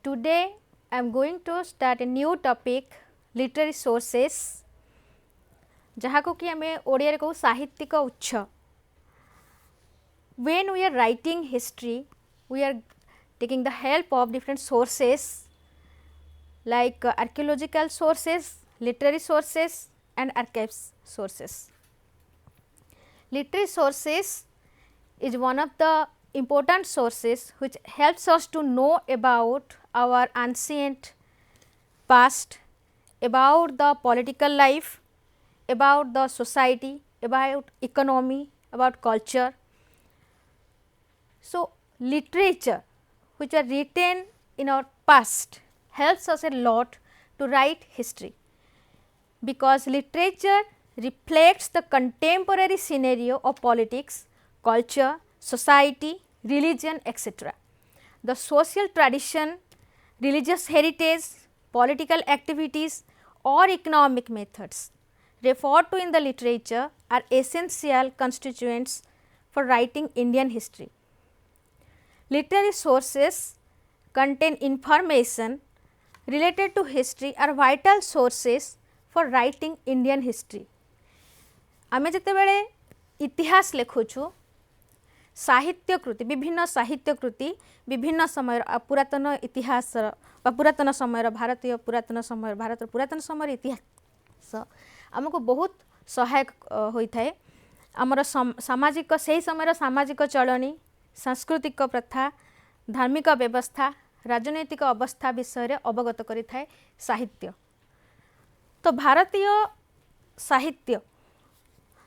Today I am going to start a new topic literary sources जहाँ को कि हमें ओडिया रे कहू साहित्यिक उत्स. When we are writing history we are taking the help of different sources like archaeological sources, literary sources and archives sources. Literary sources is one of the important sources which helps us to know about our ancient past, about the political life, about the society, about economy, about culture. So, literature which are written in our past helps us a lot to write history, because literature reflects the contemporary scenario of politics, culture, society, religion, etc. The social tradition, religious heritage, political activities or economic methods referred to in the literature are essential constituents for writing Indian history. Literary sources contain information related to history are vital sources for writing Indian history. आमे जते बेले इतिहास लेखुछु साहित्य कृति विभिन्न साहित्य कृति विभिन्न समय पुरातन इतिहास पुरातन समय भारतीय पुरातन समय भारत पुरातन समय इतिहास आमको बहुत सहायक होई थाए. आमर सामाजिक से समय सामाजिक चलनी, सांस्कृतिक प्रथा, धार्मिक व्यवस्था, राजनैतिक अवस्था विषय अवगत करि थाए साहित्य. तो भारतीय साहित्य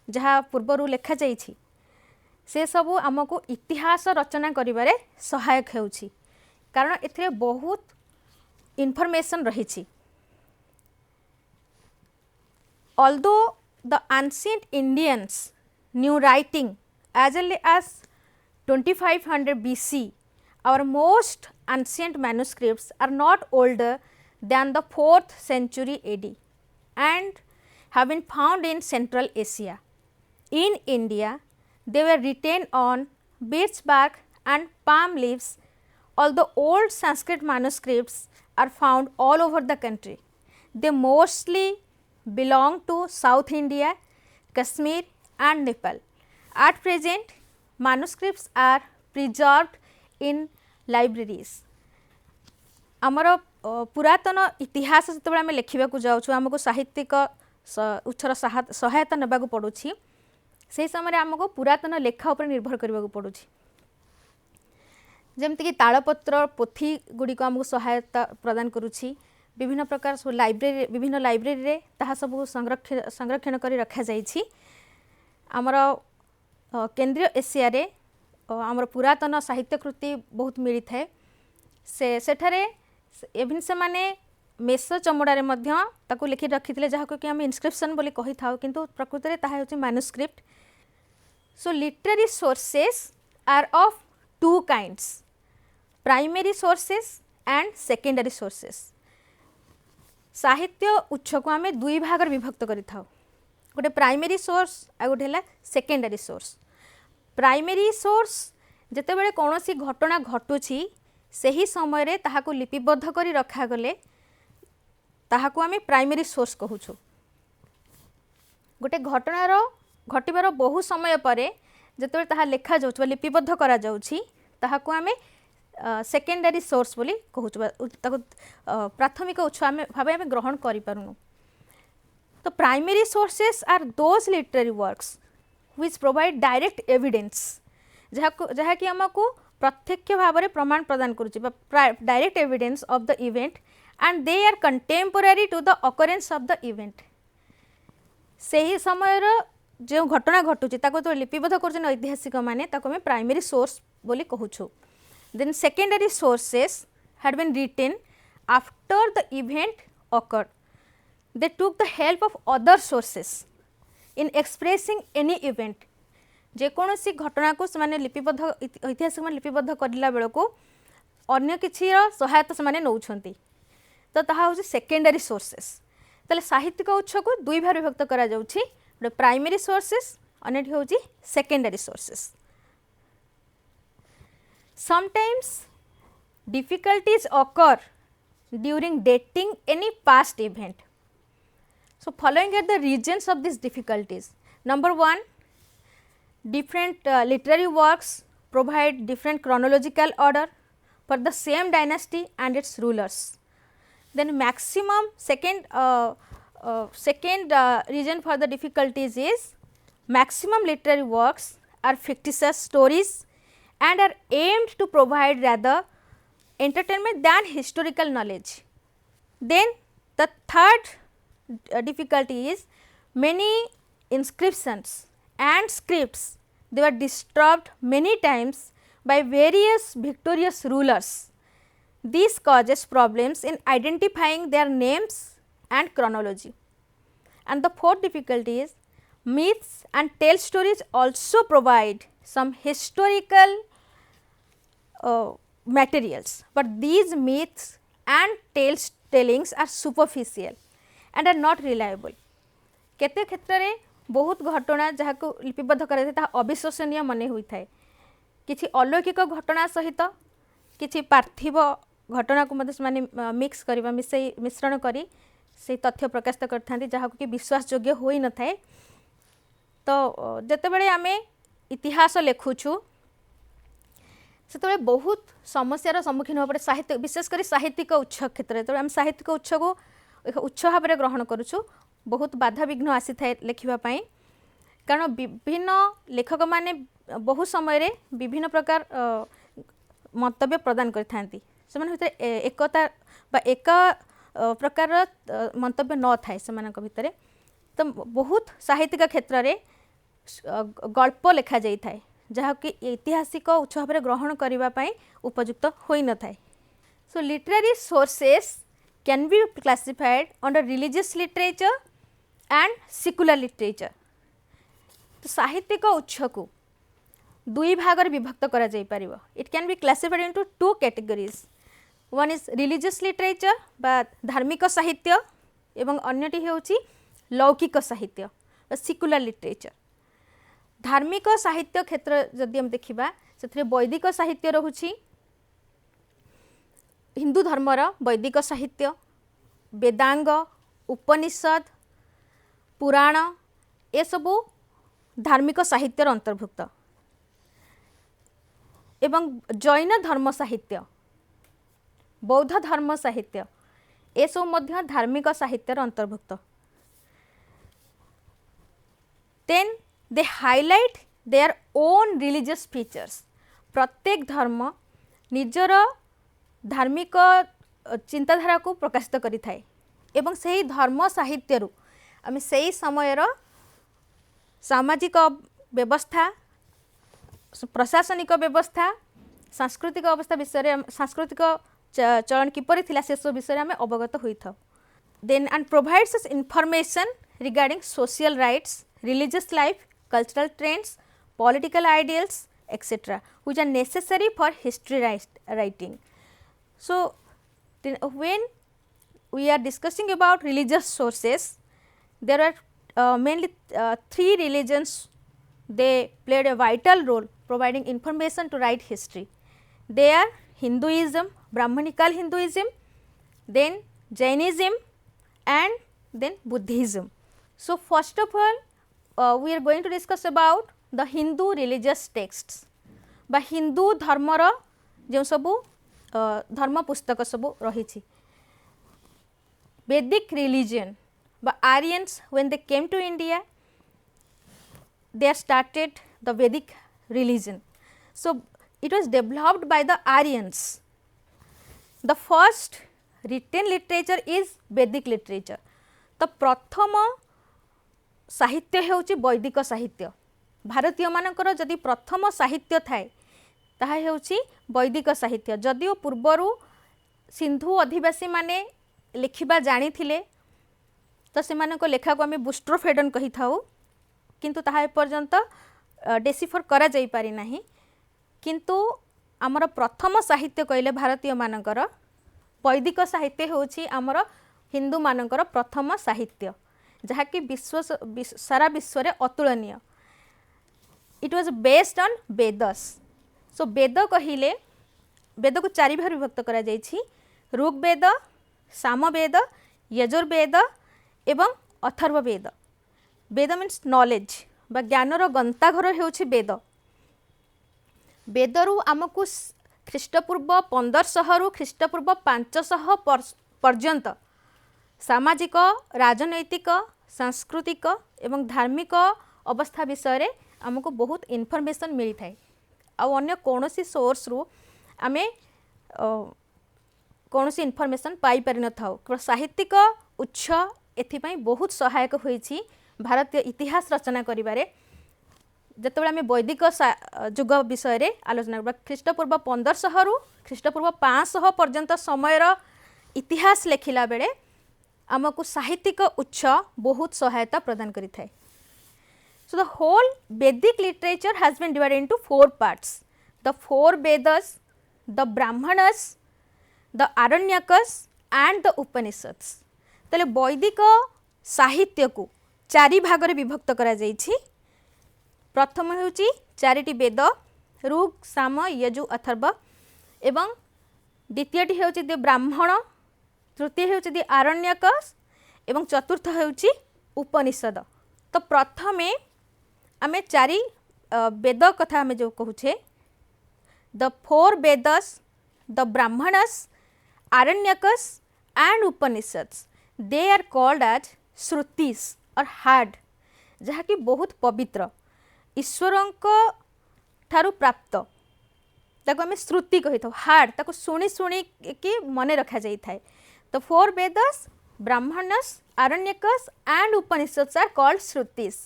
जहाँ पूर्वर लेखा जाइछि से सबू आमको इतिहास रचना करिबारे सहायक हेउछि, कारण एथिरे बहुत इन्फॉर्मेशन रहिछि. Although the ancient Indians knew writing as early as 2500 BC, our most ancient manuscripts are not older than the 4th century AD and have been found in Central Asia. In India, they were written on birch bark and palm leaves. Although old Sanskrit manuscripts are found all over the country, they mostly belong to South India, Kashmir and Nepal. At present, manuscripts are preserved in libraries. आमर पुरातन इतिहास जो आम लिखा जाऊँ आमको साहित्यिक उत्सर सहायता नेबाक पड़ुछि, से समय आमको पुरातन लेखा उपर निर्भर करने पड़ुछि. जमती कि तालपत्र पोथी गुड़िक आमको सहायता प्रदान करुछि. विभिन्न प्रकार लाइब्रेरी विभिन्न लाइब्रेरी रे ताहा सब संरक्षण करी रखा जाइछि. आमर केंद्रीय एशिया रे आमर पुरातन साहित्य कृति बहुत मिली थाए. सेठारे एभिन से माने मेष चमड़ा रे मध्य ताकू लिखि रखिथिले जहाको कि हम इनस्क्रिप्शन बोली कहि थाउ, किंतु प्रकृति रे ताहा होछि manuscript. So literary sources are of two kinds, primary sources and secondary sources. साहित्य उत्स को आम दुई भाग विभक्त करि थाउ, गोटे प्राइमरी सोर्स आ गोटे है सेकेंडरी सोर्स. प्राइमरी सोर्स जेते बेले कौनसी घटना घटुछि सही समय रे ताहाको लिपिबद्ध करी रखा गले ताहाको आम प्राइमरी सोर्स कहूछु. गोटे घटनार घटबार बहु समय परे जेते ताहा लेखा जाउछ लिपिबद्ध करा जाउछि ताहाको आम सेकेंडरी सोर्स बोली कहूछु, ताको प्राथमिक उत्स भाव आम ग्रहण करि पारुनु. तो primary sources are those literary works which provide direct evidence, जहाँ कि आमको प्रत्यक्ष भाव में प्रमाण प्रदान करुछि, direct evidence of the event and they are contemporary to the occurrence of the event. सही समय जो घटना घटुछि ताको तो लिपिबद्ध करछन ऐतिहासिक माने ताको हम प्राइमरी सोर्स बोली कहूछु. Then secondary sources had been written after the event occurred. They took the help of other sources in expressing any event. जेकोसी घटना को से लिपिबद्ध ऐतिहासिक लिपिबद्ध करला बेल को अन्य किसी सहायता से नौछंती, तो ताहा होछि सेकेंडरी सोर्सेस. ताले साहित्यिक उत्स को दुई भाग विभक्त करा जाउछि, गोटे प्राइमरी सोर्सेस अन्यटी होछि secondary sources. Sometimes difficulties occur during dating any past event. So, following are the reasons of these difficulties. Number 1, different literary works provide different chronological order for the same dynasty and its rulers. Then maximum second reason for the difficulties is maximum literary works are fictitious stories and are aimed to provide rather entertainment than historical knowledge. Then the third difficulty is many inscriptions and scripts, they were disturbed many times by various victorious rulers. This causes problems in identifying their names and chronology. And the fourth difficulty is myths and tale stories also provide some historical materials, but these myths and tales tellings are superficial and are not reliable. केते क्षेत्र रे बहुत घटना जहाँ को लिपिबद्ध कर अविश्वसनीय मन होता है, किछि अलौकिक घटना सहित किछि पार्थिव घटना को मतलब मिक्स करवा मिश्रण करी से तथ्य प्रकाशित करथांती जहाँ को कि विश्वास योग्य होई न थाए। तो जेतेबेले आमे इतिहास लेखुछु से बहुत समस्यार सम्मुखीन हो पड़े साहित्य विशेषकर साहित्यिक उत्स क्षेत्र में। आम साहित्यिक उत्स को एक उत्स भाव में ग्रहण करुछु, बहुत बाधा विघ्न आसी थाए लेखिबापी, कारण विभिन्न लेखक माने बहु समय विभिन्न प्रकार मंतव्य प्रदान करथांती, सेमान भितर एकता बा एक प्रकार मंतव्य न थाए सेमानक भितर। तो बहुत साहित्यिक क्षेत्र में गल्प लिखा जाई थाए जहाँ कि ऐतिहासिक उत्स भाव में ग्रहण करने उपयुक्त होई न थाए। So literary sources can be classified under religious literature and secular literature. तो साहित्यिक उत्स को दुई भाग विभक्त करा जाई परिबो। It can be classified into two categories, one is religious literature बा धार्मिक साहित्य एवं अन्यटी होउची लौकिक साहित्य सेक्युलर लिटरेचर। धार्मिक साहित्य क्षेत्र जदि हम देखिबा से वैदिक साहित्य रहुछि, हिंदू धर्मर वैदिक साहित्य, वेदांग, उपनिषद, पुराण ए सबु धार्मिक साहित्यर अंतर्भुक्त एवं जैन धर्म साहित्य, बौद्ध धर्म साहित्य ए सब मध्य धार्मिक साहित्यर अंतर्भुक्त। Then they highlight their own religious features। प्रत्येक धर्म निजर धार्मिक चिंताधारा को प्रकाशित करि थाए एवं सही धर्म साहित्य रु आमे सही समयर सामाजिक व्यवस्था, प्रशासनिक व्यवस्था, सांस्कृतिक अवस्था विषय सांस्कृतिक चलन किपरि थिला से सब विषय आमे अवगत होई था। Then and provides us information regarding social rights, religious life, cultural trends, political ideals, etc., which are necessary for history writing. So, when we are discussing about religious sources, there are mainly three religions. They played a vital role providing information to write history. They are Hinduism, Brahmanical Hinduism, then Jainism and then Buddhism. So, first of all, we are going to discuss about the Hindu religious texts बा हिंदू धर्मर जो सबू धर्म पुस्तक सबू रही। Vedic religion बा Aryans when they came to India, they started the Vedic religion. So, it was developed by the Aryans. The first written literature is Vedic literature. तो प्रथम साहित्य हेउची वैदिक साहित्य। भारतीय मानकर जदि प्रथम साहित्य थाए ताहा हेउची वैदिक साहित्य। जदिओ पूर्वरु सिंधु अधिवासी माने लिखिबा जानी थिले तो सेमानको लेखा को आमे बुस्ट्रोफेडन कहि थाउ, किंतु ताहा पर्यंत डेसिफर करा जाई पारि नाही। किंतु आमर प्रथम साहित्य कहले भारतीय मानकर वैदिक साहित्य हेउची आमर हिंदू मानकर प्रथम साहित्य, जहाँ कि सारा विश्व रे अतुलनीय। It was based on Vedas. सो वेद कहिले वेद को चारि भाग विभक्त करा जायछि ऋग्वेद सामवेद यजुर्वेद एवं अथर्ववेद वेद मीन्स नॉलेज बा ज्ञानर गंताघर हेउछि वेद वेदरू आमको ख्रीष्टपूर्व 1500 रु ख्रीष्टपूर्व 500 पर्यंत सामाजिक राजनैतिक सांस्कृतिक एवं धार्मिक अवस्था विषय रे आमको बहुत इनफॉरमेशन मिली थाए अन्य कौनसी सोर्स रु आमे कौनसी इनफॉरमेशन पाई पारि न थाउ केवल साहित्यिक उत्स एथिपाई बहुत सहायक होईछि भारतीय इतिहास रचना करिबारे जतबेले आमे वैदिक जुग विषय रे आलोचना करबा ख्रीष्टपूर्व 1500 रु ख्रीष्टपूर्व 500 पर्यंत समयर इतिहास लेखिला बेले आमको साहित्यिक उत्स बहुत सहायता प्रदान करि थाए. So the whole Vedic literature has been divided into 4 parts: the 4 Vedas, the Brahmanas, the Aranyakas and the Upanishads. तले वैदिक साहित्य को 4 भाग रे विभक्त करा जायछि. प्रथम हेउछि 4टी वेद ऋग साम यजु अथर्व एवं द्वितीयटी हेउछि दि ब्राह्मण तृतीय हेउछि दि आरण्यक एवं चतुर्थ हेउछि उपनिषद. तो प्रथमे आमे 4 वेद कथा आमे जो कहूछे the 4 Vedas the Brahmanas Aranyakas and Upanishads they are called as Shrutis or heard जहा कि बहुत पवित्र ईश्वरंक ठारू प्राप्त ताको आमे श्रुति कहि थाउ हार्ड ताको सुनी सुनी कि मने रखा जाई थाए. तो 4 Vedas Brahmanas Aranyakas and Upanishads are called Shrutis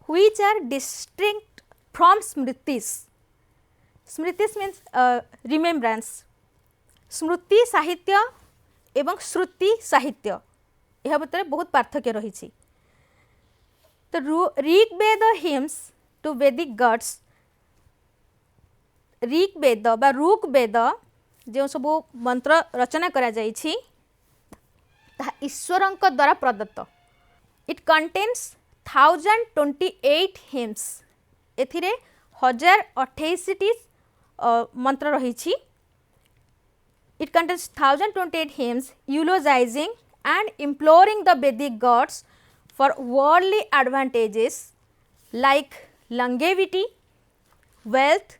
which are distinct from smritis. Smritis means remembrance. स्मृति साहित्य एवं श्रुति साहित्य यह भितर बहुत पार्थक्य रही. तो ऋग्वेद हिम्स टू वैदिक गॉड्स ऋग्वेद बा ऋग्वेद जो सब मंत्र रचना करा जायछि ताहा ईश्वरंक द्वारा प्रदत्त. It contains 1028 hymns. एथिरे 1028टी मंत्र रही. It contains 1028 hymns eulogizing and imploring the Vedic gods for worldly advantages like longevity, wealth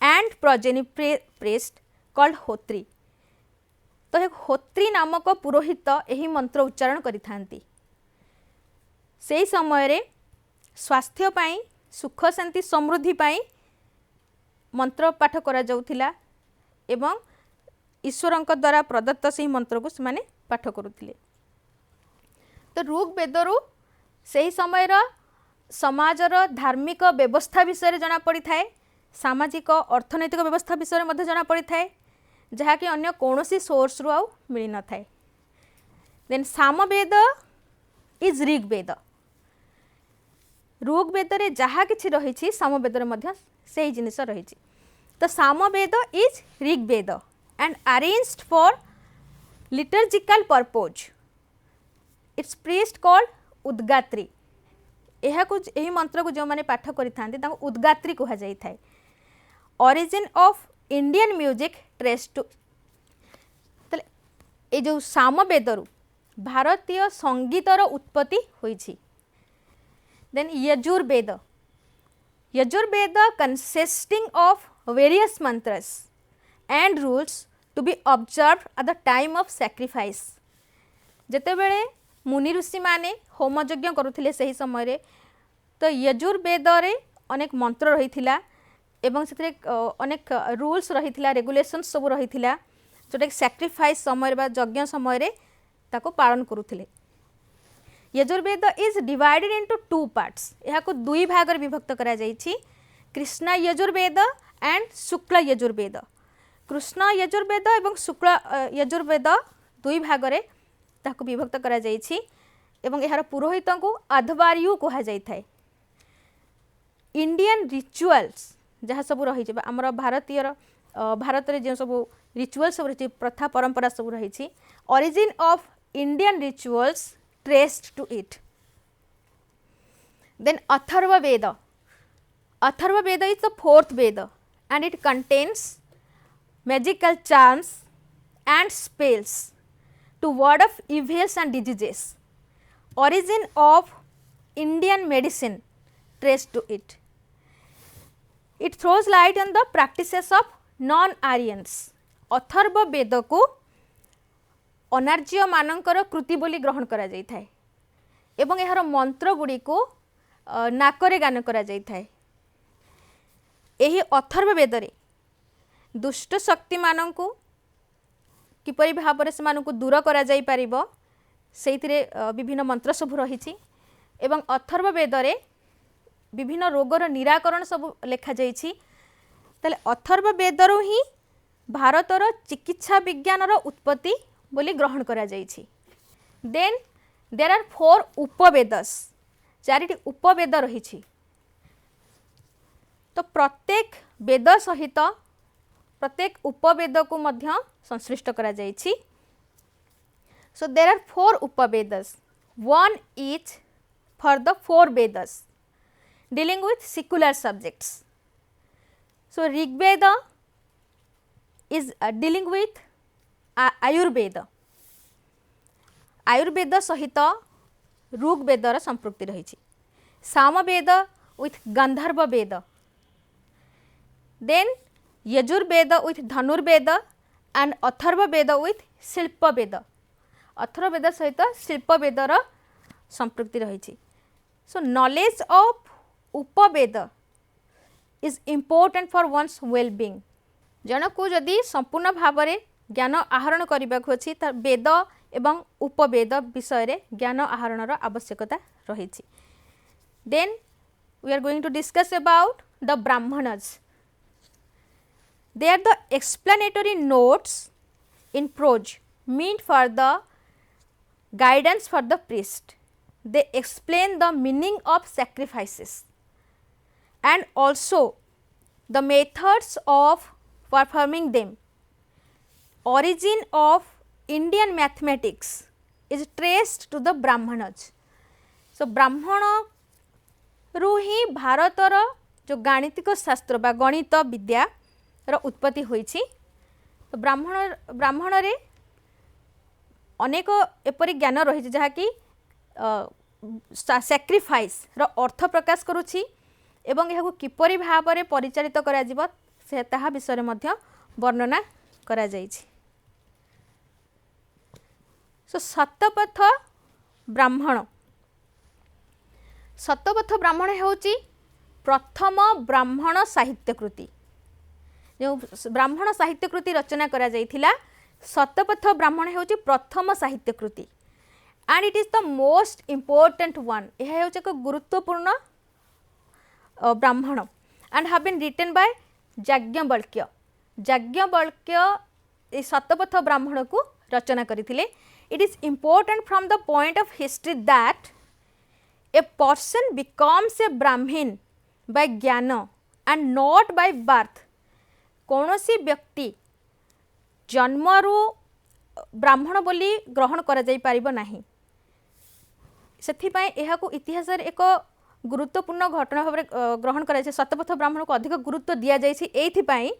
and progeny priest called Hotri. तो एक होत्री नामक पुरोहित यही मंत्र उच्चारण करिथांती. से समय रे स्वास्थ्य पाई सुख शांति समृद्धि पाई मंत्र पाठ करा जाउथिला एवं ईश्वरंक द्वारा प्रदत्त से मंत्र को से पाठ करुथिले. तो ऋग्वेदरु से समय समाजर धार्मिक व्यवस्था विषय जना पड़ी थाए सामाजिक अर्थनैतिक व्यवस्था विषय में जना पड़ी थाए जहाँकि अन्य कौनसी सोर्स रु आउ मिल न थाए. Then Samaveda is Rigveda. ऋग्वेद रे जहा किछि रही सामवेद रे से जिनिस रही. तो Samaveda is Rigveda and arranged for liturgical purpose. Its priest called udgatri. यही मंत्र को जो माने पाठ करि थांती ताको उद्गात्री कहा जाई थाए. Origin of Indian music traced to तले ए जो सामवेदरु भारतीय संगीतर उत्पत्ति होईछि. Then Yajurveda. Yajurveda consisting of various mantras and rules to be observed at the time of sacrifice. जेते बेले मुनि ऋषि माने होम यज्ञ करुथिले सही समय रे तो यजुर्वेद रे अनेक मंत्र रहिथिला एवं सेते अनेक रूल्स रहिथिला रेगुलेशंस सब रहिथिला जोटा सैक्रिफाइस समय बा यज्ञ समय रे ताको पालन करुथिले. Yajurveda is divided into 2 parts. यहा को 2 भाग रे विभक्त करा जायछि कृष्ण यजुर्वेद एंड शुक्ल यजुर्वेद. कृष्ण यजुर्वेद एवं शुक्ल यजुर्वेद 2 भाग रे ताको विभक्त करा जायछि एवं यार पुरोहित को अध्वर्यु कहा जाय थाए. इंडियन रिचुअल्स जहाँ सब रही आमर भारतीय भारत रे जो सब रिचुअल सब रही प्रथा परंपरा सब रही. Origin of Indian rituals traced to it. Then Atharvaveda. Atharvaveda is the 4th Veda and it contains magical charms and spells to ward off evils and diseases. Origin of Indian medicine traced to it. It throws light on the practices of non-Aryans. Atharva Veda को अनार्य मानकर कृति बोली ग्रहण करा जाई थाए एवं यार मंत्र गुड़ी को नाकरे गान करा जाई थाए। एही अथर्व वेद रे दुष्ट शक्ति मानंकु किपरि भाव से मानंकु दूर करा जाई परिबो सेइथिरे विभिन्न मंत्र सब रहिछि एवं अथर्व वेद रे विभिन्न रोगर निराकरण सब लेखा जाइछि। ताले अथर्व वेदरु ही भारतर चिकित्सा विज्ञानर उत्पत्ति बोली ग्रहण करा जाइछि। देन देयर आर 4 उपवेदस, 4टी उपवेद रहिछि। तो प्रत्येक वेद सहित प्रत्येक उपवेद को मध्य संश्लिष्ट करा जाइछि। So there are 4 Upavedas, one each for the 4 Vedas dealing with secular subjects. So Rig Veda is dealing with Ayurveda. Ayurveda सहित ऋग वेदर संपृक्ति रही। साम वेद with Gandharva Veda. Then Yajurveda with Dhanurveda and Atharva Veda with Shilpa Veda. Atharva Veda सहित शिल्प वेदर संपृक्ति रही। So knowledge of Upaveda is important for one's well being. जन को जदि संपूर्ण भाव में ज्ञान आहरण करने को अच्छी वेद एवं उपवेद विषय रे ज्ञान आहरणर आवश्यकता रही। Then we are going to discuss about the Brahmanas. They are the explanatory notes in prose meant for the guidance for the priest. They explain the meaning of sacrifices and also the methods of performing them. Origin of Indian mathematics is traced to the Brahmanas. So ब्राह्मण रु ही भारतर जो गाणितिक शास्त्र बा गणित विद्या रो उत्पत्ति होईछि। तो ब्राह्मण रे अनेक एपरी ज्ञान रही जहाँ कि सैक्रिफाइस रो अर्थ प्रकाश करुछि एवं यह किपरि भाव में परिचालित करा जिवो से ताहा विषय मध्य वर्णना करा जाइछि। सो शतपथ ब्राह्मण। शतपथ ब्राह्मण होउछि प्रथम ब्राह्मण साहित्य कृति। जो ब्राह्मण साहित्य कृति रचना करा जाइथिला शतपथ ब्राह्मण होउछि प्रथम साहित्य कृति and it is the most important one. यह होउछि एक गुरुत्वपूर्ण ब्राह्मण and have been written by Yajnavalkya. Yajnavalkya Shatapatha Brahmana को रचना करथिले। It is important from the point of history that a person becomes a Brahmin by ज्ञान एंड नॉट बाय बर्थ। कौनसी व्यक्ति जन्मरु ब्राह्मण बोली ग्रहण करा जाई पारिबो नाही। सेथिपाई एहाकू इतिहास एक गुरुत्वपूर्ण घटना भाव ग्रहण करा जाय। शतपथ ब्राह्मण को अधिक गुरुत्व दिया जायछि एथिपाई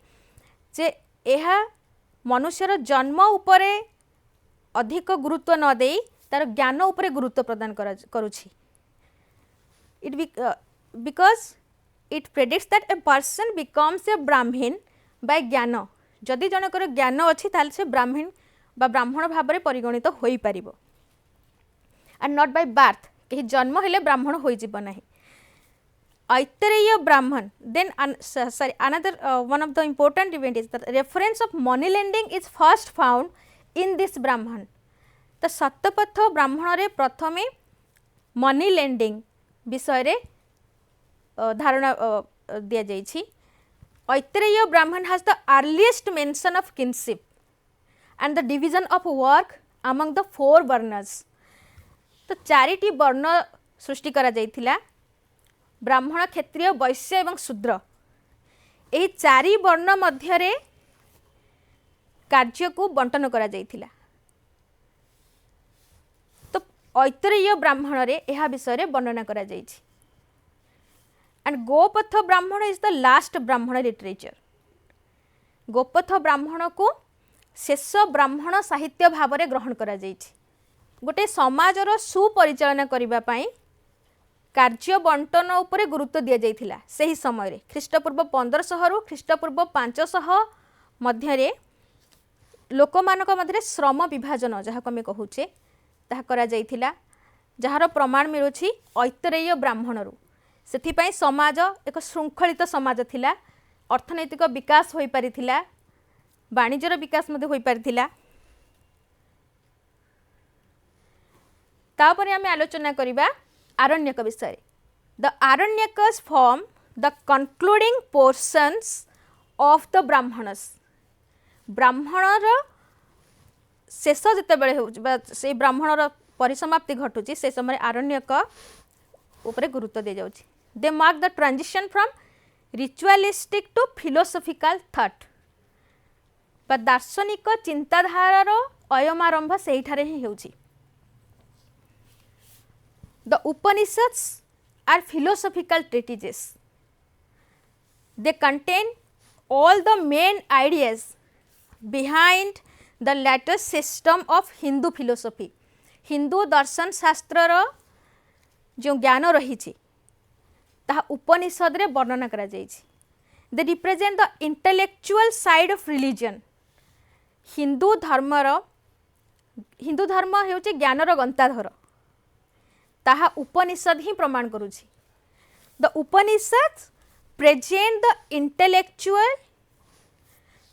जे एहा मनुष्यर जन्म उपरे अधिक गुरुत्व न देई तार ज्ञान उपरे गुरुत्व प्रदान करुछि। It because it predicts that a person becomes a Brahmin by ज्ञान। जदि जनकर ज्ञान अच्छी ताल से ब्राह्मण बा ब्राह्मण भाव में परिगणित हो पारिबो एंड नॉट बाय बर्थ। कहीं जन्म हेले ब्राह्मण हो जिबो नाही। Aitareya Brahmana. Then sorry another one of the important event is the reference of money lending is first found in this Brahmana. तो शतपथ ब्राह्मण रे प्रथमे मनी लेंडिंग विषय रे धारणा दिया जाइछि। ऐतरेय ब्राह्मण has the earliest mention of kinship and the division of work among the 4 वर्णस। तो 4टी वर्ण सृष्टि करा जाइथिला ब्राह्मण, क्षत्रिय, वैश्य एवं शूद्र। एही 4 वर्ण मध्य रे कार्य को बंटन करा जाइथिला। तो ऐतरेय ब्राह्मण रे एहा विषय रे वर्णना करा जाइछि। And Gopatha Brahmana is the last Brahmana literature. Gopatha ब्राह्मण को शेष ब्राह्मण साहित्य भाव में ग्रहण करा जाइछि। गोटे समाजर सुपरिचालना करने पाई कार्य बंटन उपरे गुरुत्व दि जाइथिला। सही समय रे ख्रीष्टपूर्व 1500 रु ख्रीष्टपूर्व 500 मध्य लोक मानक मध्य श्रम विभाजन जहाँ को आम कहूचे ताहा करा जाइथिला, जହାର प्रमाण मिलुछि ऐतरेय ब्राह्मण रु। सेथिपाई समाज एक श्रृंखलित समाज थिला, अर्थनैतिक विकास होई पारिथिला, वाणिज्यर विकास मध्य होई पारिथिला। तापरे आम आलोचना करिबा आरण्यक विषय। The Aranyakas form the concluding portions of the Brahmanas. ब्राह्मणर शेष जिते बड़े से ब्राह्मणर परिसमाप्ति घटुची से समय आरण्यक उपरे गुरुत्व दे जाउची। They mark the transition from ritualistic to philosophical thought. बा दार्शनिक चिंताधारार अयमारंभ सेही ठारे ही हेउची। The Upanishads are philosophical treatises. They contain all the main ideas behind the latter system of Hindu philosophy. Hindu दर्शन शास्त्र जो ज्ञान रही ताहा उपनिषद रे वर्णना करा जाइछि। They represent the intellectual side of religion. Hindu धर्म हेउछि ज्ञानर गंताधर, ताहा उपनिषद ही प्रमाण करुछि। The Upanishad present the intellectual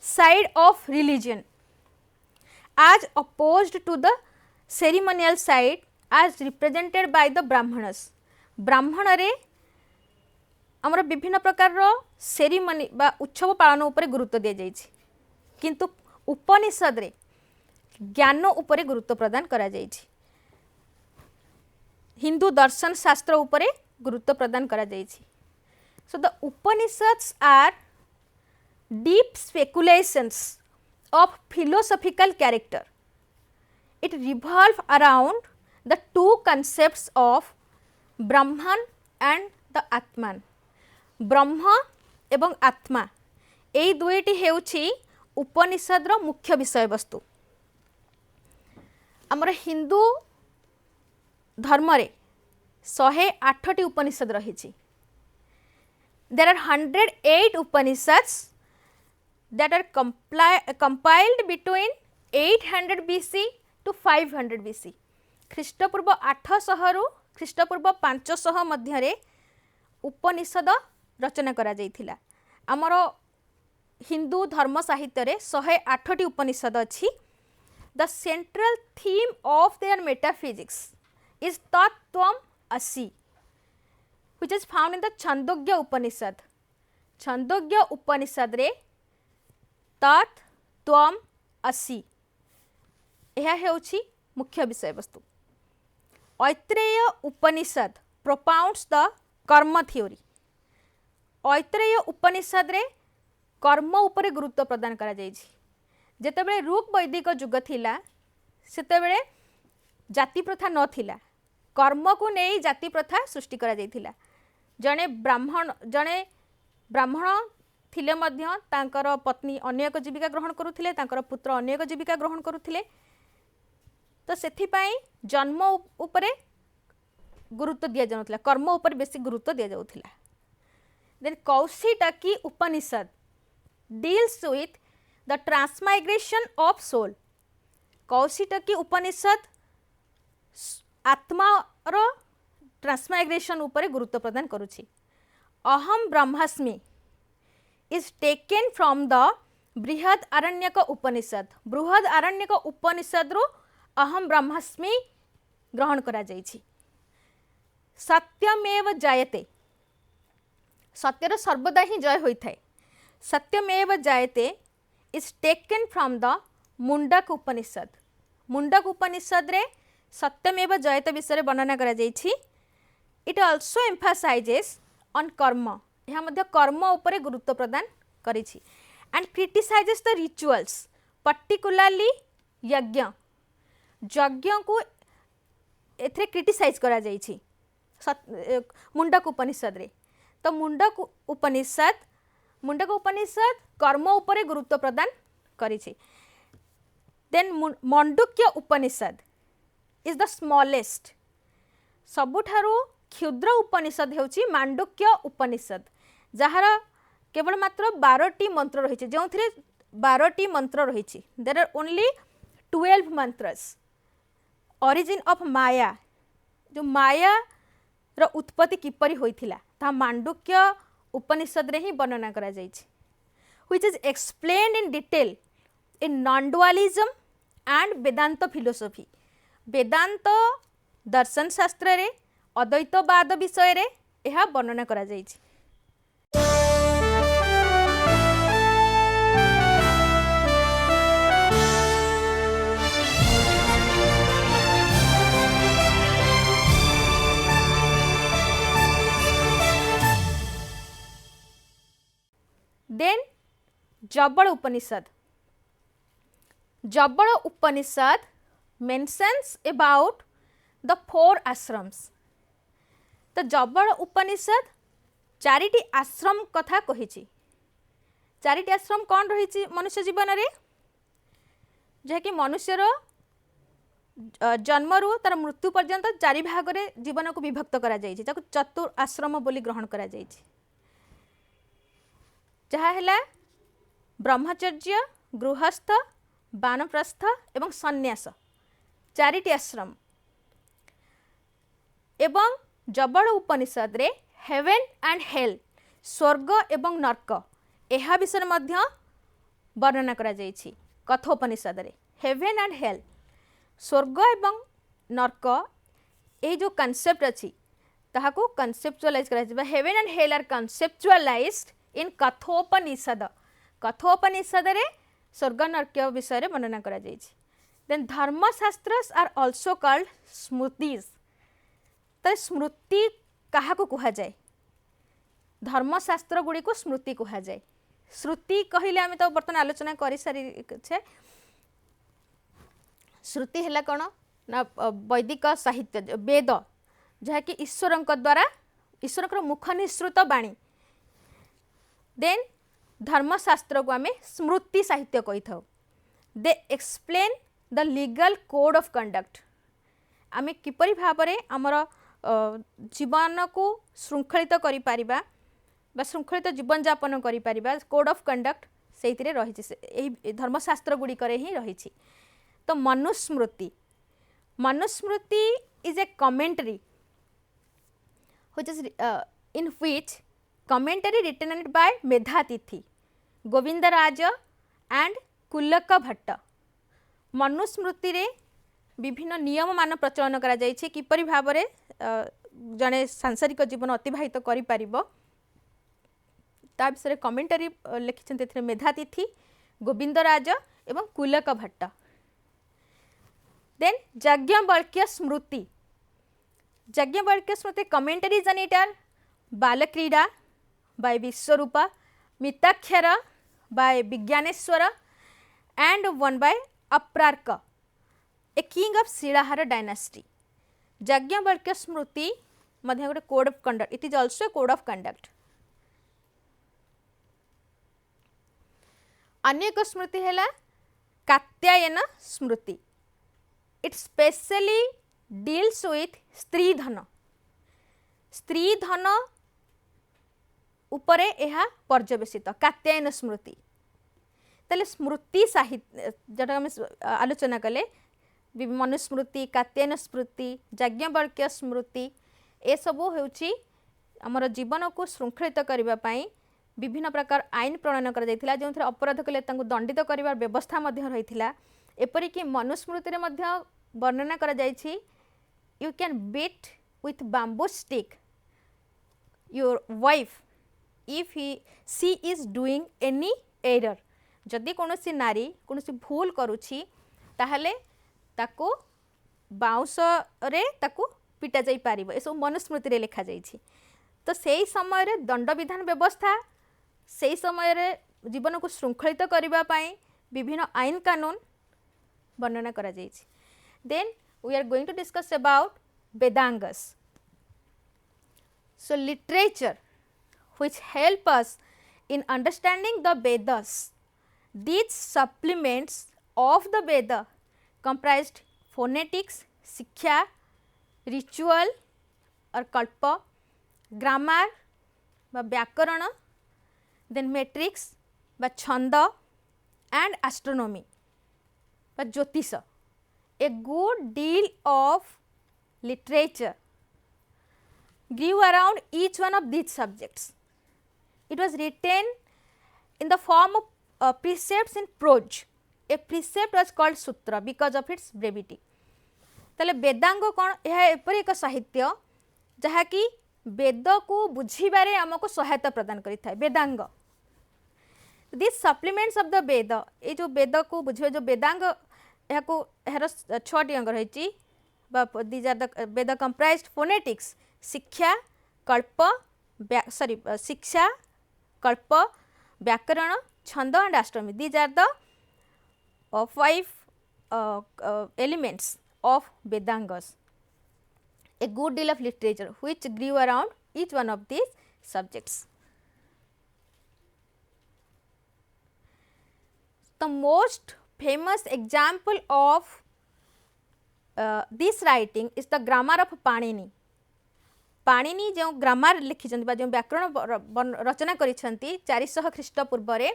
side of religion as opposed to the ceremonial side as represented by the brahmanas. ब्राह्मण रे हमर विभिन्न प्रकार रो सेरिमनी बा उत्सव पालन उपरे गुरुत्व दिया जाइछि, किंतु उपनिषद रे ज्ञान उपरे गुरुत्व प्रदान करा जाइछि। हिंदू दर्शन शास्त्र उपरे गुरुत्व प्रदान करा जाइछि। So the Upanishads are deep speculations of philosophical character. It revolves around the two concepts of Brahman and the Atman. ब्रह्म एवं आत्मा एई दुईटी हेउछि उपनिषद रो मुख्य विषय वस्तु। हमर हिंदू धर्म रे 108 उपनिषद रहिछि। There are 108 Upanishads that are compiled between 800 BC to 500 BC. ख्रीष्टपूर्व 800 रु ख्रीष्टपूर्व 500 मध्य उपनिषद रचना करा जाइथिला। आमर हिंदू धर्म साहित्य रे 108 उपनिषद अछि। The central theme of their metaphysics is tattvam asi, which is found in the Chandogya Upanishad. Chandogya Upanishad रे तत् त्वम असि यह हेउछि मुख्य विषय वस्तु। Aitareya Upanishad propounds the karma theory. Aitareya Upanishad रे कर्म उपरे गुरुत्व प्रदान करा जाइछि। जेतेबेले ऋग वैदिक युग थिला सेतेबेले जाति प्रथा न थिला, कर्म को नहीं जाति प्रथा सृष्टि करा जाइथिला। जने ब्राह्मण थिले मध्य तांकर पत्नी अन्य एक जीविका ग्रहण करुथिले, तांकर पुत्र अन्य एक जीविका ग्रहण करुथिले। तो सेथिपाई जन्म उपरे गुरुत्व दिया जाउथिला, कर्म उपरे बेसी गुरुत्व दिया जाउथिला। Then Kaushitaki Upanishad deals with the transmigration of soul. Kaushitaki Upanishad आत्मा रो ट्रांसमाइग्रेशन उपरे गुरुत्व प्रदान करुछि। अहम ब्रह्मास्मि is taken from the बृहद आरण्यक उपनिषद। बृहद आरण्यक उपनिषद रु अहम ब्रह्मास्मि ग्रहण करा जाइछि। सत्यमेव जयते, सत्यर सर्वदा ही जय होई थाए। Satyameva Jayate is taken from the Mundaka Upanishad. Mundaka Upanishad रे सत्यमेव जयते विषय वर्णना करा जाइछि। इट आल्सो एम्फासाइजेस ऑन कर्म, यह मध्य कर्म उपरे गुरुत्व प्रदान करिछि। And criticises the rituals, particularly yajna. यज्ञ को एथरे क्रिटिसाइज करा जाइछि मुंडक उपनिषद रे। तो मुंडक उपनिषद कर्म उपरे गुरुत्व प्रदान करिछि। Then Mandukya Upanishad is the smallest, सबुठारु क्षुद्र उपनिषद हेउछि मांडुक्य उपनिषद, जहार केवल मात्र 12टी मंत्र रही, जो 12टी मंत्र रही। There are only 12 mantras. Origin of maya, जो माया रो उत्पत्ति किपरि होइथिला ता मांडुक्य उपनिषद रे ही वर्णना करा जाइछि, which is explained in detail in non dualism and Vedanta philosophy. वेदांत दर्शन शास्त्र रे अद्वैतवाद विषय रे यह वर्णना करा जाइछि। Then Jabala Upanishad, Jabala Upanishad mentions about the 4 ashrams. तो जबड़ उपनिषद 4टी आश्रम कथा कहिछि। 4टी आश्रम कौन रही मनुष्य जीवन रे, जहाँकि मनुष्यर जन्मरू तार मृत्यु पर्यंत 4 भाग रे जीवन को विभक्त करा जाइछि, जाको चतुर आश्रम बोली ग्रहण करा जाइछि, जहाँ है ब्रह्मचर्य, गृहस्थ, वानप्रस्थ एवं सन्यास, 4टी आश्रम। एवं जबड़ उपनिषद रे हेवन एंड हेल, स्वर्ग एवं नरक, यह विषय मध्य वर्णना करा जाइछि। कठोपनिषद रे हेवन एंड हेल, स्वर्ग एवं नरक, ये जो कॉन्सेप्ट अच्छी ताहाको कॉन्सेप्चुअलाइज करा जाइबा। Heaven and hell are conceptualised in Kathopanishad. Kathopanishad रे स्वर्ग नरक विषय रे वर्णना करा जाइछि। Then Dharmashastras are also called smritis. तो स्मृति कहा को कहा जाए, धर्मशास्त्र गुड़ी को स्मृति कहा जाए। श्रुति कहले आम तो बर्तमान आलोचना कर सारी छे। श्रुति है कौन ना वैदिक साहित्य वेद, जहाँकि ईश्वर द्वारा ईश्वर मुख निसृत बाणी। देन धर्मशास्त्र को आम स्मृति साहित्य कही था। They explain the legal code of conduct. आम किपरि भाव में आमर जीवन को श्रृंखलित करि परिबा बा श्रृंखलित जीवन यापन करि परिबा, कोड ऑफ कंडक्ट से रही धर्मशास्त्र गुड़िक ही रही। तो Manusmriti, Manusmriti is a commentary which is in which commentary written by Medhatithi, Govindaraja and Kulluka Bhatta. Manusmriti रे विभिन्न नियम मान प्रचलन करा जाइछि, किपरि भाव रे जने सांसारिक जीवन अतिबाहित करि परिबो ता विषय कमेंटरी लिखिछन्ते एथिरे मेधातिथि, गोविंदराज एवं कुल्लक भट्ट। देन याज्ञवल्क्य स्मृति, याज्ञवल्क्य स्मृति कमेंटरी जनिटर Balakrida by Vishwarupa, Mitakshara by Vijnaneshwara and one by Apararka, a king of Shilahara dynasty. Yajnavalkya Smriti मध्य गोटे code of conduct, it is also code of conduct. अन्य एक स्मृति है Katyayana Smriti. It specially deals with stridhan, स्त्री धन उपरे यह पर्यवेसित कात्यायन स्मृति। ताले स्मृति साहित्य जोटा आम आलोचना कले मनुस्मृति, कात्यायन स्मृति, याज्ञवल्क्य स्मृति, ए सबू हेउछि हमर जीवन को श्रृंखलित करबा पई विभिन्न प्रकार आईन प्रणयन कर जायतिला, जो अपराध कले तांको दंडित करिवार व्यवस्था मध्य रहिथिला। एपरिक मनुस्मृति रे मध्य वर्णना कर जायछि you can beat with bamboo stick your wife if she is doing any error. जदि कौनसी नारी कौनसी भूल करुछि ताहले ताको बाउंस रे ताको पिटा जाई पारिबो, ए सब मनुस्मृति रे लिखा जाइछि। तो सेही समय रे दंड विधान व्यवस्था, सेही समय रे जीवन को श्रृंखलित करिबा पई विभिन्न आईन कानून वर्णना करा जाइछि। Then we are going to discuss about Vedangas. So literature which help us in understanding the Vedas, these supplements of the Veda comprised phonetics, Siksha, ritual or kalpa, grammar বা ব্যাকরণ, then metrics বা ছন্দ and astronomy বা জ্যোতিষ. A good deal of literature grew around each one of these subjects. It was written in the form of precepts in prose. A precept was called sutra because of its brevity. ताले वेदांग कौन यह एपरि एक साहित्य जहाँकि वेद को बुझीबारे आमको सहायता प्रदान करिथाय Vedang. This supplements of the वेद, ये जो वेद को बुझे जो वेदांग यह को यार 6टी अंग रही. These are the Veda comprised phonetics, Shiksha, Kalpa, Shiksha, Kalpa, Vyakarana, Chhanda and astronomy. These are the 5 elements of Vedangas. A good deal of literature which grew around each one of these subjects. The most famous example of this writing is the grammar of Panini. Panini जो grammar लिखिछन्ति बा जो व्याकरण रचना करिछन्ति 400 ख्रीष्टपूर्व रे,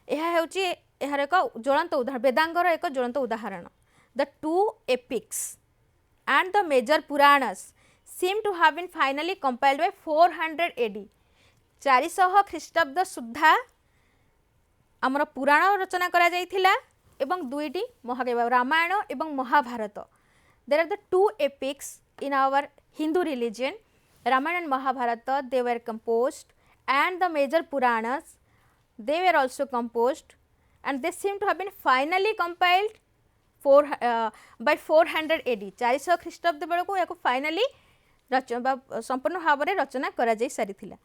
यह हेउची एहार एक ज्वलंत उदाहरण, वेदांगर एक ज्वलंत उदाहरण. The two epics and the major Puranas seem to have been finally compiled by 400 AD. 400 ख्रीष्टाब्द सुद्धा आमर पुराण रचना करा जाइथिला एवं दुईटी महाकाव्य रामायण एवं Mahabharat. There are the two epics in our Hindu religion, Ramayana and Mahabharata. They were composed, and the major Puranas, they were also composed, and they seem to have been finally compiled by 400 AD. 400 ख्रीष्टाब्द बेलू या finally संपूर्ण भाव में रचना करा जाई सारिथिला.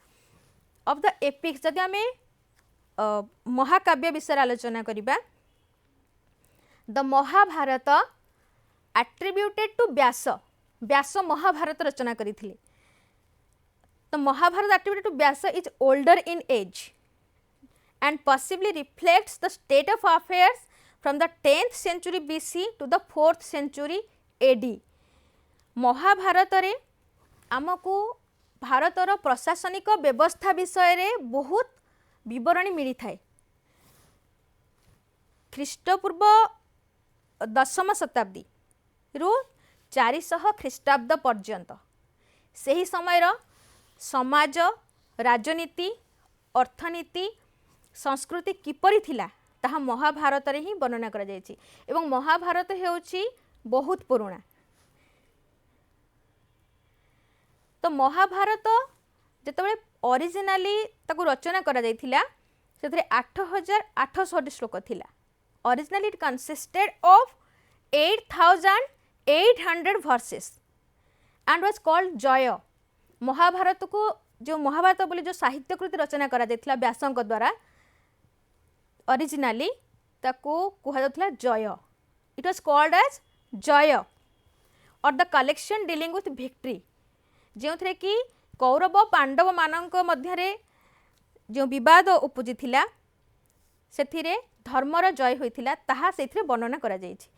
Of the apex जदि आमे महाकाव्य विषय आलोचना करिबा, the Mahabharata attributed to Vyasa, Vyasa Mahabharata रचना करिथिले. The Mahabharata attributed to Vyasa is older in age and possibly reflects the state of affairs from the 10th century BC to the 4th century AD. Mahabharata रे आमको भारतर प्रशासनिक व्यवस्था विषय रे बहुत विवरणी मिली थाए. ख्रीष्टपूर्व 10वीं शताब्दी रु 400 ख्रीष्टाब्द पर्यंत सही समय समाज, राजनीति, अर्थनीति, संस्कृति किपरि थिला ताहा महाभारत रे ही वर्णना करा जायछि. एवं महाभारत हेउछि बहुत पुराना. तो महाभारत जेतबे ओरिजिनली ताकू रचना करा जायथिला सेतरे 8800 श्लोक थिला. Originally it consisted of 8800 verses and was called जय. महाभारत को जो महाभारत बोली जो साहित्य कृति रचना करा जायथिला व्यासंक द्वारा ओरिजिनली ताको कुहा जायथिला जय. इट वाज कॉल्ड एज जय और the collection dealing with victory, जो थे कि कौरव पांडव मानक मध्य जो विवाद उपजी थिला सेथिरे धर्मर जय होइथिला ताहा सेथिरे वर्णना करा जायछि.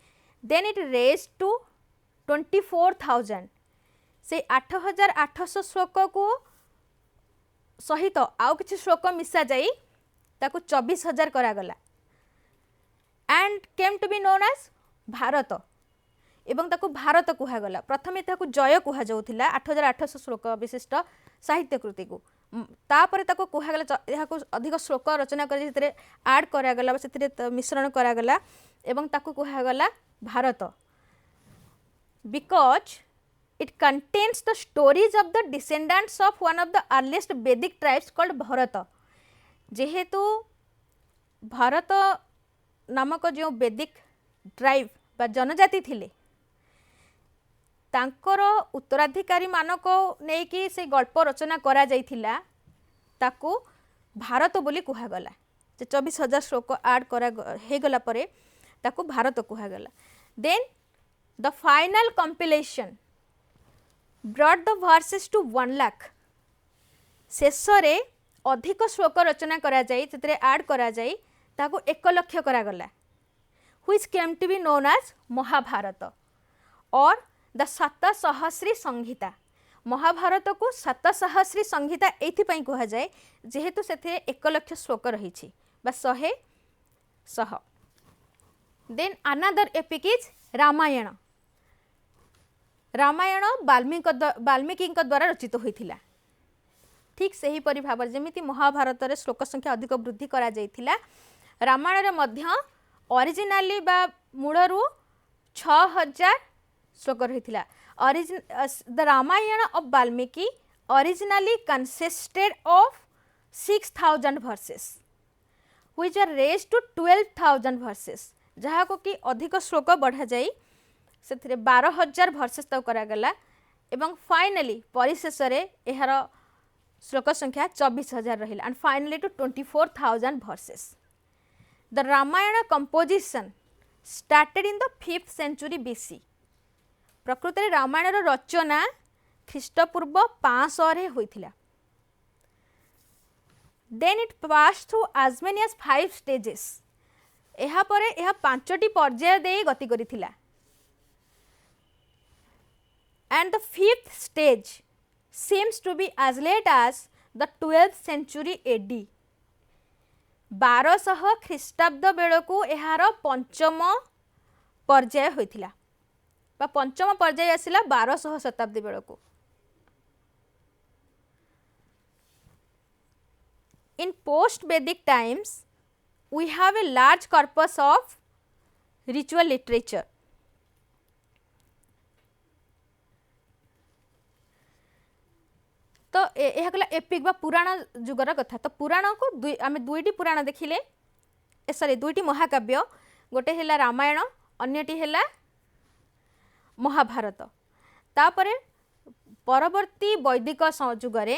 Then it rose to 24,000. से 8800 श्लोक को सहित आउ किछि श्लोक मिसा जाई ताकू 24,000 करागला and came to be known as Bharata. एवं ताकू भारत कुहागला. प्रथमे ताकू जय कुहा जाउथिला 8800 श्लोक विशिष्ट साहित्य कृति को. तापर ताकू कुहागला याकू अधिक श्लोक रचना कर सेतिरे ऐड करागला, सेतिरे मिश्रण करागला एवं ताकू कुहागला Bharata. Because it contains the stories of the descendants of one of the earliest Vedic tribes called Bharata. जेहेतु भारत नामक जो वैदिक ट्राइब बा जनजाति थिले तांकर उत्तराधिकारी मानक नेकी से गल्प रचना करा जाइथिला ताकू भारत बोली कुहागला. 24,000 श्लोक ऐड करा हे गला परे ताकू भारत कुहागला. Then the final compilation brought the verses to 1 lakh. शेषरे अधिक श्लोक रचना करा जाई से आड करा जाई ताको 1 लक्ष करा गला which came to be known as Mahabharata और द 7 संहिता। महाभारत को 7 संहिता एथि पई कहा जाए जेहेतु से 1 लक्ष श्लोक रही बा 100। Then another epic is Ramayana. Ramayana Valmiki द्वारा रचित होइथिला। ठीक सही परि भाव जमिति महाभारत रे श्लोक संख्या अधिक वृद्धि करा जाइथिला रामायण रे मध्य ओरिजिनली बा मूलरू 6000 श्लोक रहिथिला। The Ramayana of Valmiki originally consisted of 6000 verses which are raised to 12000 verses जहाँ को कि अधिक श्लोक बढ़ा जाई से 12000 verses तक करा गला एवं फाइनली परिशेष रे एहार श्लोक संख्या 24000 रहिला and finally to 24000 verses. The Ramayana composition started in the 5th century BC. प्रकृत रे रामायण रो रचना ख्रीष्टपूर्व 500 रे होइथिला। Then it passed through as many as 5 stages. एहा परे एहा 5टी पर्याय दे गति करिथिला। And the 5th stage seems to be as late as the 12th century AD. 1200 ख्रीष्टाब्द बेलकू एहार पंचम पर्याय होइथिला बा पंचम पर्याय आसिला 1200 शताब्दी बेलकू। In post-Vedic times, we have a large corpus of ritual literature. तो यह गला एपिक बा पुराण जुगर कथा। तो पुराण को आम दुईटी पुराण देखिले सॉरी दुईटी महाकाव्य गोटे है रामायण अन्यटी है महाभारत। तापरे परवर्ती वैदिक जुगरे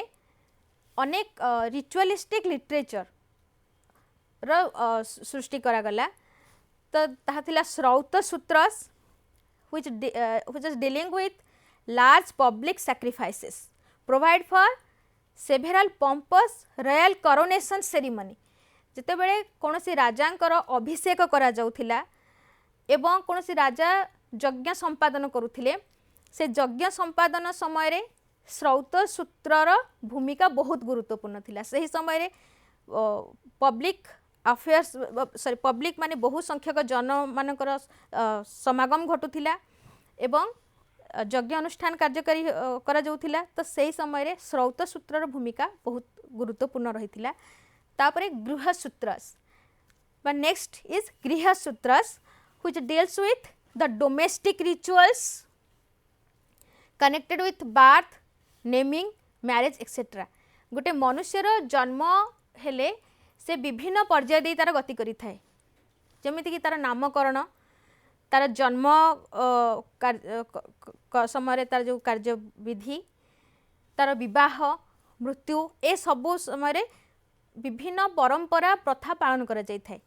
अनेक रिचुअलिस्टिक लिटरेचर सृष्टि करा गला। तो ताहा थिला श्रौत sutras which is dealing with large public sacrifices provide for several pompous royal coronation ceremony। जिते बेले कोनोसी राजांकर अभिषेक करा जाउथिला एवं कोनोसी राजा यज्ञ संपादन करुथिले से यज्ञ संपादन समय रे श्रौत सूत्रर भूमिका बहुत गुरुत्वपूर्ण थिला। सही समय रे पब्लिक अफेयर्स सॉरी पब्लिक माने बहु संख्यक जन मानकर समागम घटुथिला एवं यज्ञ अनुष्ठान कार्यकारी करा जाउथिला। तो सही समय रे श्रौत सूत्रर भूमिका बहुत गुरुत्वपूर्ण रहिथिला। तापरे गृह सूत्रस बा नेक्स्ट इज गृह sutras which deals with the domestic rituals connected with birth, naming, marriage etc. गोटे मनुष्यर जन्म हेले से विभिन्न पर्याय दे तार गति करि थाए जेमिति कि तार नामकरण तार जन्म समय तार जो कार्य विधि तार विवाह मृत्यु ए सबु समय विभिन्न परंपरा प्रथा पालन करा जाय थाए।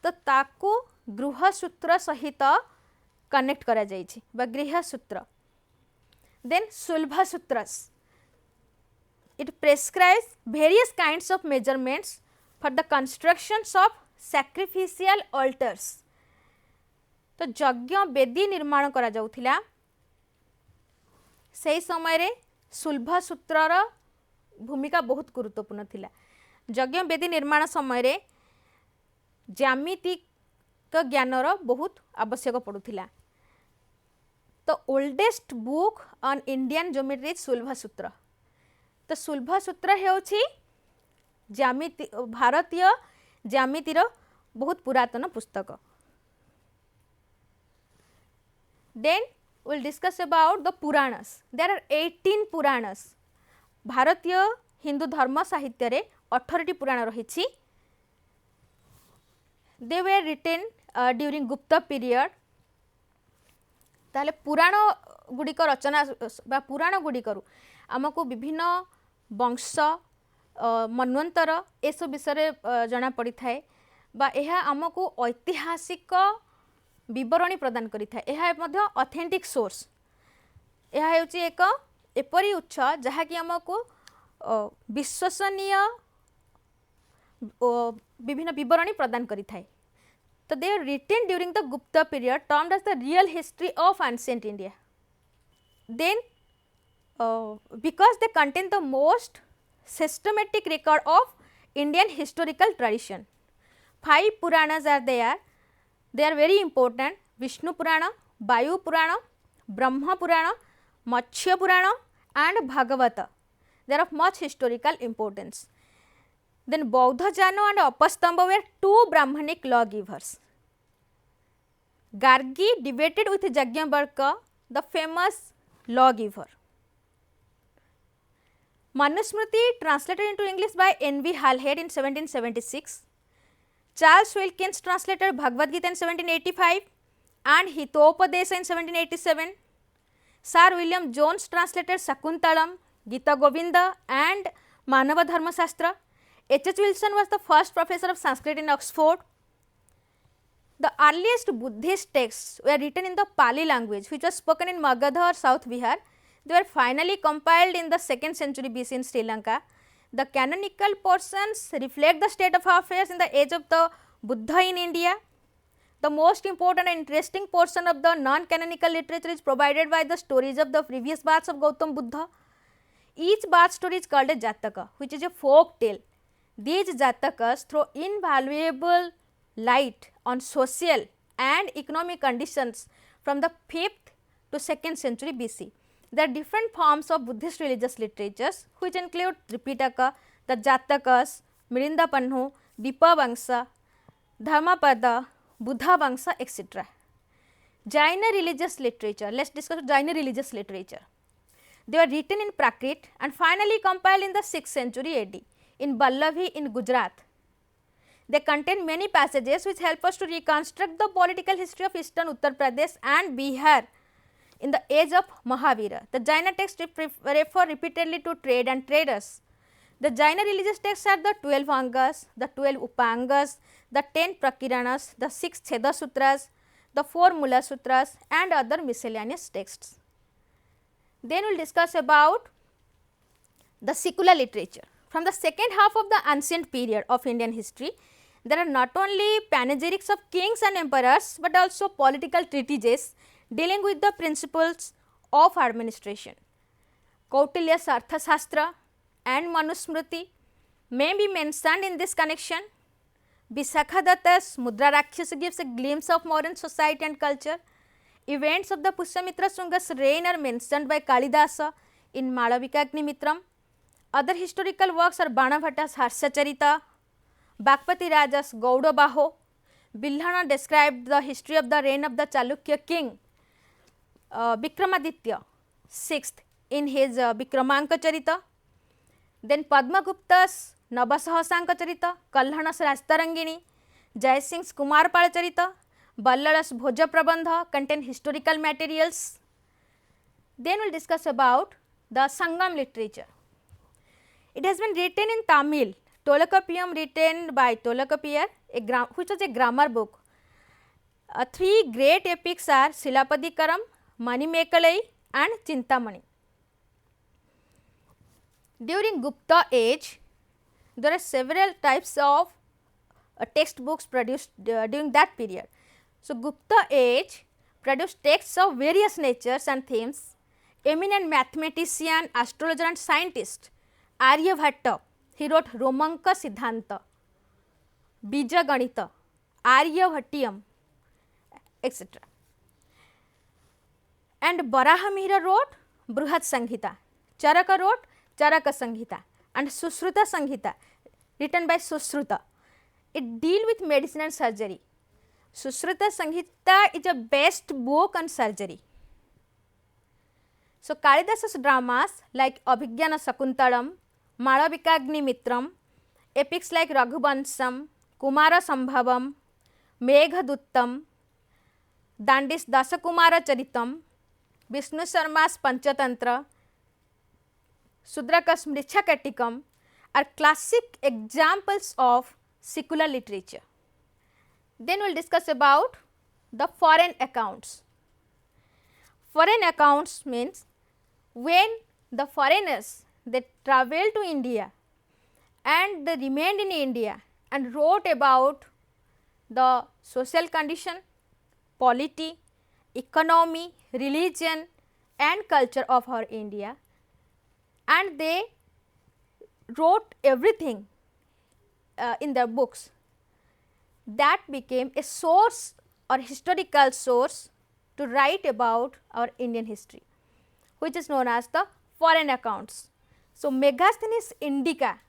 तो ताकू गृह सूत्र सहित कनेक्ट करा जायछि बा गृह सूत्र। देन सुलभ sutras it prescribes various kinds of measurements for the constructions of sacrificial altars। तो यज्ञ वेदी निर्माण करा जाउथिला सेही समय रे सुलभ सूत्रर भूमिका बहुत गुरुत्वपूर्ण थिला। यज्ञ वेदी निर्माण समय रे ज्यामितिक ज्ञानर बहुत आवश्यक पड़ुथिला। तो oldest book on Indian geometry सुलभ सूत्र। तो सुलभ सूत्र हेउछि ज्यामिति भारतीय ज्यामितिर बहुत पुरातन पुस्तक। Then we'll discuss about the Puranas. There are 18 Puranas. भारतीय हिंदू धर्म साहित्य रे 18टी पुराण रहिछि। They were written during Gupta period। ताले पुराण गुड़िक रचना बा पुराण गुड़िकरू आमको विभिन्न वंश मन्वंतर ए सब विषय जना पड़ी थाए बा एहा आमको ऐतिहासिक विवरणी प्रदान करि थाए। एहा मध्य ऑथेंटिक सोर्स। एहा हेउची एक एपरी उत्स जहा कि आमको विश्वसनीय विभिन्न विवरणी प्रदान करि थाए. So they were written during the Gupta period, termed as the real history of ancient India. Then because they contain the most systematic record of Indian historical tradition. 5 Puranas are there. They are very important: Vishnu Purana, Vayu Purana, Brahma Purana, Matsya Purana and Bhagavata. They are of much historical importance. Then Baudha Jano and Apastamba were 2 Brahmanic lawgivers. Gargi debated with Yajnavalkya, the famous lawgiver. Manusmriti translated into English by N.V. Halhed in 1776. Charles Wilkins translated Bhagavad Gita in 1785 and Hitopadesha in 1787. Sir William Jones translated Sakuntalam, Gita Govinda and Manava Dharma Shastra. H.H. Wilson was the first professor of Sanskrit in Oxford. The earliest Buddhist texts were written in the Pali language, which was spoken in Magadha or South Bihar. They were finally compiled in the 2nd century BC in Sri Lanka. The canonical portions reflect the state of affairs in the age of the Buddha in India. The most important and interesting portion of the non-canonical literature is provided by the stories of the previous births of Gautam Buddha. Each birth story is called a Jataka, which is a folk tale. These Jatakas throw invaluable light on social and economic conditions from the 5th to 2nd century BC. There are different forms of Buddhist religious literatures, which include Tripitaka, the Jatakas, Mirinda Panhu, Dipavangsha, Dhammapada, Buddha Vangsha, etc. Jaina religious literature. Let us discuss Jaina religious literature. They were written in Prakrit and finally compiled in the 6th century AD in Vallavi in Gujarat. They contain many passages which help us to reconstruct the political history of eastern Uttar Pradesh and Bihar in the age of Mahavira. The Jaina texts refer repeatedly to trade and traders. The Jaina religious texts are the 12 Angas, the 12 Upangas, the 10 Prakiranas, the 6 Cheda Sutras, the 4 Mula Sutras and other miscellaneous texts. Then we will discuss about the secular literature. From the second half of the ancient period of Indian history, there are not only panegyrics of kings and emperors, but also political treatises dealing with the principles of administration. Kautilya's Arthashastra and Manusmriti may be mentioned in this connection. Visakhadatta's Mudra Rakshasa gives a glimpse of modern society and culture. Events of the Pushyamitra Shunga's reign are mentioned by Kalidasa in Malavikagnimitram. Other historical works are Banabhatta's Harshacharita, Bhagpati Raja's Gaudabaho. Billhana described the history of the reign of the Chalukya king Vikramaditya VI in his Vikramanka Charita. Then Padmagupta's Navasahasanka Charita, Kalhana's Rastarangini, Jaisingh's Kumarpal Charita, Ballada's Bhoja Prabandha contain historical materials. Then we will discuss about the Sangam literature. It has been written in Tamil, Tolakappiyam written by Tolakappiyar, which was a grammar book. 3 great epics are Silapadikaram, Manimekalai and Chintamani. During Gupta age, there are several types of textbooks produced during that period. So, Gupta age produced texts of various natures and themes. Eminent mathematician, astrologer and scientist Aryabhatta, he wrote Romanka Siddhanta, Bija Ganita, Aryabhattiyam, etc. And Barahamihira wrote Bruhat Sanghita, Charaka wrote Charaka Sanghita and Susruta Sanghita written by Susruta. It deals with medicine and surgery. Susruta Sanghita is a best book on surgery. So, Kalidasa's dramas like Abhigyana Sakuntalam, Malavikagnimitram, epics like Raghuvansam, Kumara Sambhavam, Meghaduttam, Dandi's Dasakumara Charitam, Vishnu Sharma's Panchatantra, Sudraka's Mrichakatikam are classic examples of secular literature. Then we will discuss about the foreign accounts. Foreign accounts means when the foreigners they travelled to India and they remained in India and wrote about the social condition, polity, economy, religion and culture of our India, and they wrote everything in their books. That became a source or historical source to write about our Indian history, which is known as the foreign accounts. So, Megasthenes Indica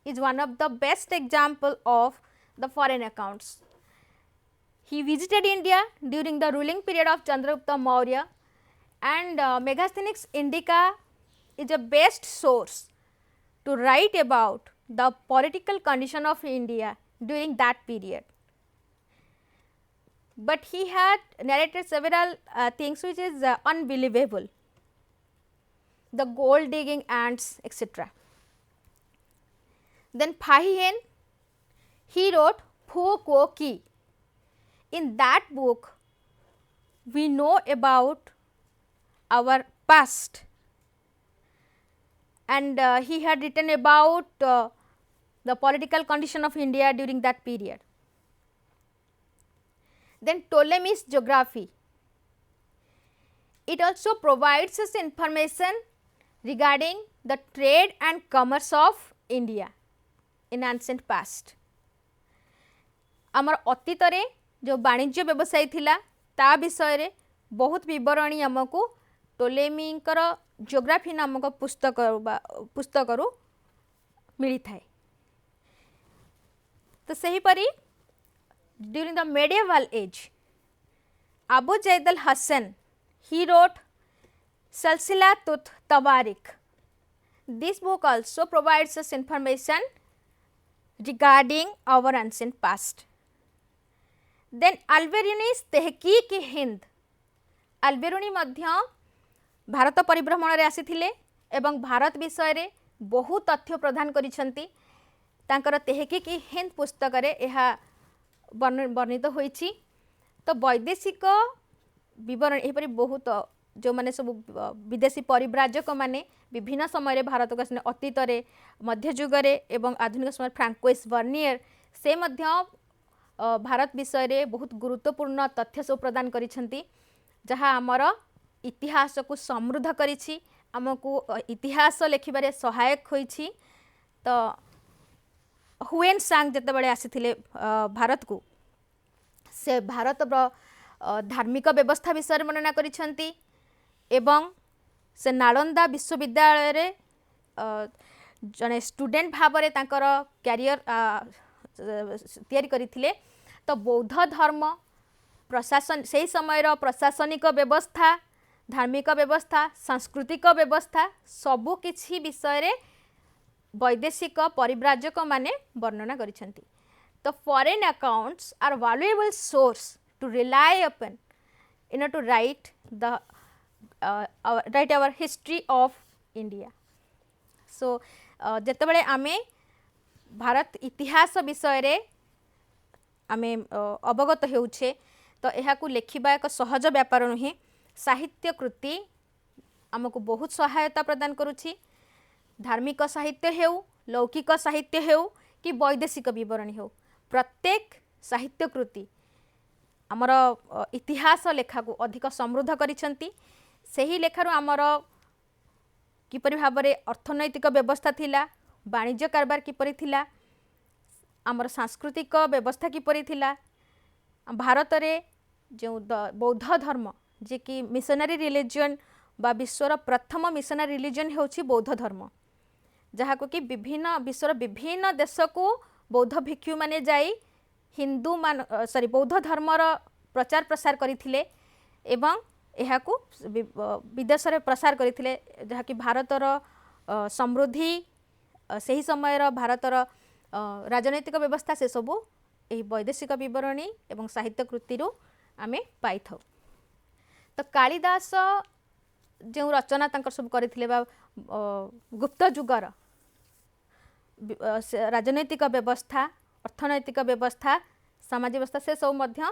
is one of the best example of the foreign accounts. He visited India during the ruling period of Chandragupta Maurya, and Megasthenes Indica is a best source to write about the political condition of India during that period. But he had narrated several things which is unbelievable, the gold digging ants, etc. Then Phahien, he wrote Pho Ko Ki. In that book, we know about our past, and he had written about the political condition of India during that period. Then Ptolemy's geography, it also provides us information regarding the trade and commerce of India in ancient past. आमर अतीत रे जो वाणिज्य व्यवसाय थिला ता विषय रे बहुत विवरणी आमको टोलेमीकर जियोग्राफी नामक पुस्तक मिली थाए. तो सही परी during the medieval age, Abu Zaid al Hassan, he wrote Salsila Tut Tawarik. This book also provides us information regarding our ancient past. Then Alberuni's Tehqiq Hind, Alberuni मध्य भारत परिभ्रमण रे आसीथिले एवं भारत विषय रे बहु तथ्य प्रदान करिसंती. तांकर तेहकीक हिंद पुस्तक रे एहा वर्णित होईछि. तो वैदेशिक विवरण एपरि बहुत जो माने सब विदेशी परिव्राजक माने विभिन्न समय रे भारत को अतीत रे मध्ययुग रे एवं आधुनिक समय फ्रांकोइस वर्नियर से मध्य भारत विषय रे बहुत गुरुत्वपूर्ण तथ्य सब प्रदान करिसंती, जहाँ आमर इतिहास को समृद्ध करिछि, आमको इतिहास लेखिबारे सहायक होईछि. तो हुएन सांग जते बळे आसीथिले भारत को, से भारत धार्मिक व्यवस्था विषय वर्णना करिसंती एवं से नालंदा विश्वविद्यालय रे जने स्टूडेंट भावरे तांकर कैरियर तैयारी करिथिले. तो बौद्ध धर्म प्रशासन से समय प्रशासनिक व्यवस्था, धार्मिक व्यवस्था, सांस्कृतिक व्यवस्था सबु किछि विषय रे वैदेशिक परिव्राजक माने वर्णना करिसंती. तो foreign accounts are valuable source to rely upon in to write the right our history of India. So जेते बळे आमे भारत इतिहास विषय रे आमे अवगत हेउछे, तो एहा को लेखिबा एक सहज व्यापार नुहे. साहित्य कृति आमको बहुत सहायता प्रदान करुछि. धार्मिक साहित्य हेउ, लौकिक साहित्य हेउ कि वैदेशिक विवरणी हेउ, प्रत्येक साहित्य कृति आमर इतिहास लेखा को अधिक समृद्ध करिसंती. सेही लेखारु आमर किपरि भाबरे अर्थनैतिक व्यवस्था थिला, वाणिज्य कारबार किपरि थिला, आमर सांस्कृतिक व्यवस्था किपरि थिला, भारत रे जो बौद्ध धर्म जे कि मिशनरी रिलीजन बा विश्वर प्रथम मिशनरी रिलीजन होछि बौद्ध धर्म, जहाँ को कि विभिन्न विश्वर विभिन्न देश को बौद्ध भिक्षु माने जाई हिंदू मान सॉरी बौद्ध धर्मर प्रचार प्रसार करथिले एवं एहा को विदेश रे प्रसार करथिले, जहाँ कि भारतर समृद्धि सही समय भारतर राजनैतिक व्यवस्था से सबू एही वैदेशिक विवरणी एवं साहित्य कृति आमे पाई थाउ. तो कालिदास जो रचना तांकर सब करथिले बा गुप्त जुगर राजनैतिक व्यवस्था, अर्थनैतिक व्यवस्था, सामाजिक व्यवस्था से सब मध्य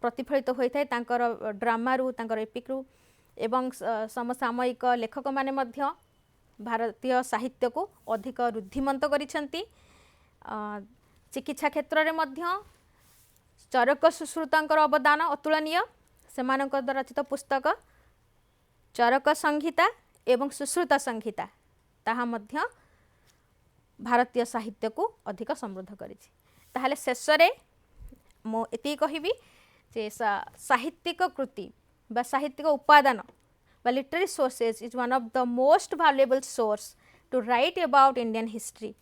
प्रतिफलित होइथाय तांकर ड्रामा रु, तांकर एपिक रु एवं समसामयिक लेखक माने मध्य भारतीय साहित्य को अधिक रुद्धिमंत करिसेंती। चिकित्सा क्षेत्र में मध्य चरक सुश्रुतांकर अवदान अतुलनीय। सेमानक द्वारा रचित पुस्तक चरक संहिता एवं सुश्रुत संहिता ताहा मध्य भारतीय साहित्य को अधिक समृद्ध करिछि। ताहले शेषरे मो एति कहिबी जे साहित्यिक कृति बा साहित्यिक उपादान बा literary sources is one of the most valuable source to write about Indian history,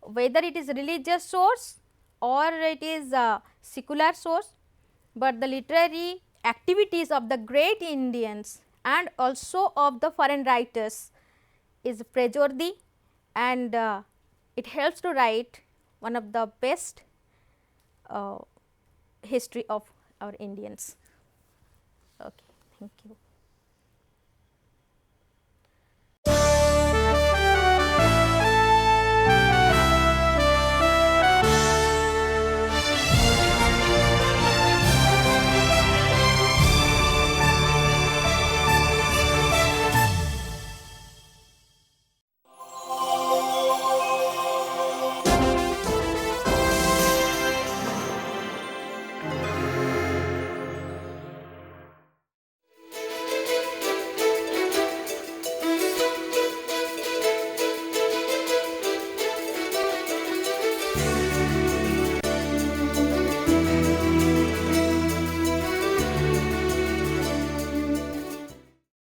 whether it is religious source or it is a secular source, but the literary activities of the great Indians and also of the foreign writers is praiseworthy, and it helps to write one of the best history of our Indians. Okay, thank you.